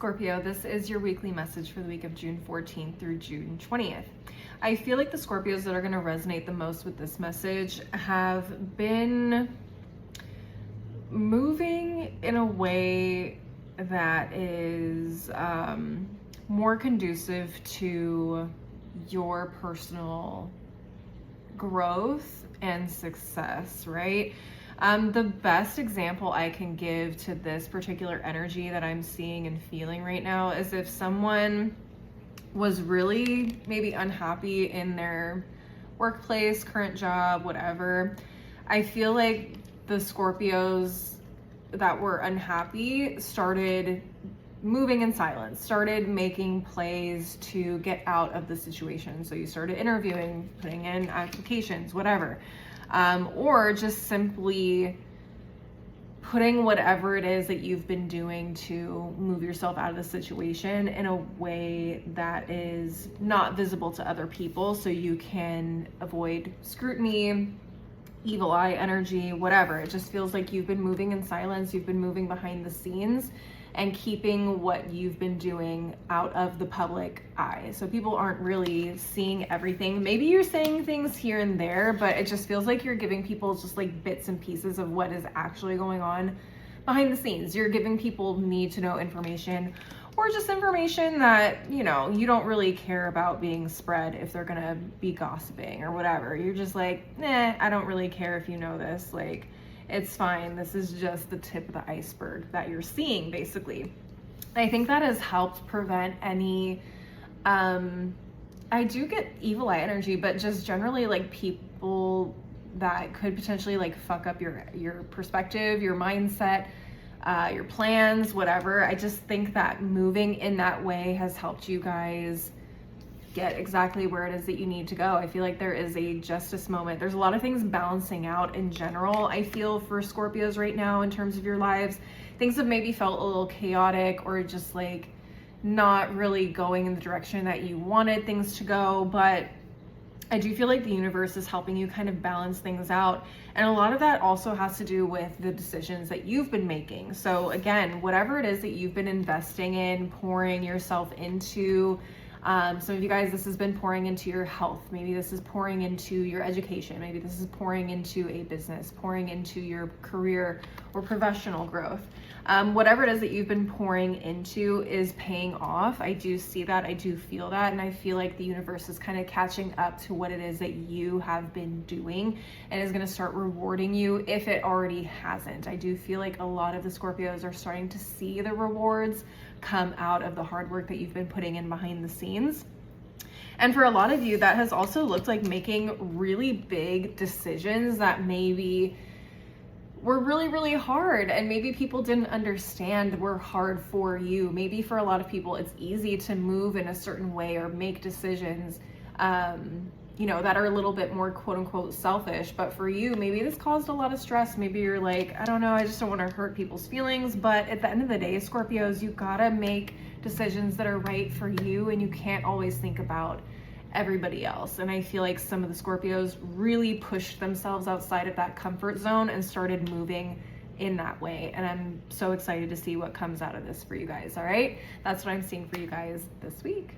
Scorpio, this is your weekly message for the week of June 14th through June 20th. I feel like the Scorpios that are going to resonate the most with this message have been moving in a way that is more conducive to your personal growth and success, right? The best example I can give to this particular energy that I'm seeing and feeling right now is if someone was really maybe unhappy in their workplace, current job, whatever. I feel like the Scorpios that were unhappy started moving in silence, started making plays to get out of the situation. So you started interviewing, putting in applications, whatever. Or just simply putting whatever it is that you've been doing to move yourself out of the situation in a way that is not visible to other people so you can avoid scrutiny, evil eye energy, whatever. It just feels like you've been moving in silence, you've been moving behind the scenes and keeping what you've been doing out of the public eye. So people aren't really seeing everything. Maybe you're saying things here and there, but it just feels like you're giving people just like bits and pieces of what is actually going on behind the scenes. You're giving people need to know information or just information that, you know, you don't really care about being spread if they're gonna be gossiping or whatever. You're just like, I don't really care if you know this. Like, it's fine. This is just the tip of the iceberg that you're seeing, basically. I think that has helped prevent any, I do get evil eye energy, but just generally like people that could potentially like fuck up your perspective, your mindset, your plans, whatever. I just think that moving in that way has helped you guys get exactly where it is that you need to go. I feel like there is a justice moment. There's a lot of things balancing out in general, I feel, for Scorpios right now in terms of your lives. Things have maybe felt a little chaotic or just like not really going in the direction that you wanted things to go, but I do feel like the universe is helping you kind of balance things out. And a lot of that also has to do with the decisions that you've been making. So again, whatever it is that you've been investing in, pouring yourself into, some of you guys, this has been pouring into your health. Maybe this is pouring into your education. Maybe this is pouring into a business, pouring into your career or professional growth. Whatever it is that you've been pouring into is paying off. I do see that. I do feel that. And I feel like the universe is kind of catching up to what it is that you have been doing and is going to start rewarding you if it already hasn't. I do feel like a lot of the Scorpios are starting to see the rewards come out of the hard work that you've been putting in behind the scenes. And for a lot of you, that has also looked like making really big decisions that maybe were really, really hard and maybe people didn't understand were hard for you. Maybe for a lot of people, it's easy to move in a certain way or make decisions, you know, that are a little bit more quote unquote selfish. But for you, maybe this caused a lot of stress. Maybe you're like, I don't know, I just don't want to hurt people's feelings. But at the end of the day, Scorpios, you gotta make decisions that are right for you and you can't always think about everybody else. And I feel like some of the Scorpios really pushed themselves outside of that comfort zone and started moving in that way. And I'm so excited to see what comes out of this for you guys. All right, that's what I'm seeing for you guys this week.